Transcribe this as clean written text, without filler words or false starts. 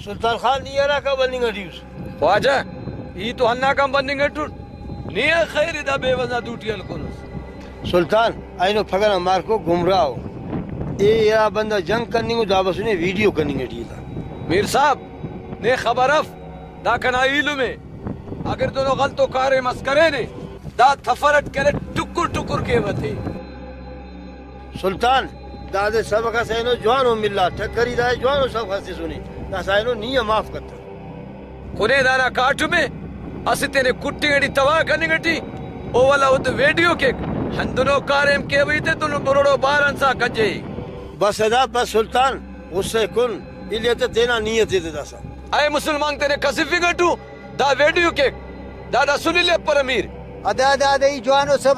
سلطان خان نیرا کا بننگ ڈیوس خواجہ ای تو ہنہ کم بندنگ اٹھو نیا خیر دا بے وزا دوٹی الکنس سلطان اینو پھگنا مار کو گمراہ ہو اے یا بندہ جنگ کرنی کو دابس نے ویڈیو کرنی گٹی تھا میر صاحب نے خبر اف دا کنا ایلو میں اگر دونوں غلطو کارے مسکرے نے دا تھفرٹ کرے ٹکر ٹکر کے وتے سلطان دادے سبق سینو جوانو ملا ٹکری دائے جوانو سبق سے سنی دا سینو نیہ معاف کرتا کنے دانا کاٹو میں اسی تینے کٹی گڑی تواہ کرنی گٹی او والا وہ تو ویڈیو کے ہندنو کاریم کے ویتے دونوں بروڑو بارن سا کجے بس ادا بس سلطان اس سے کن الیت دینا نیت دے دا سا اے مسلمان تینے کسفی گٹو دا ویڈیو کے دا سنی لے پر امیر ادا دا دئی جوانو سب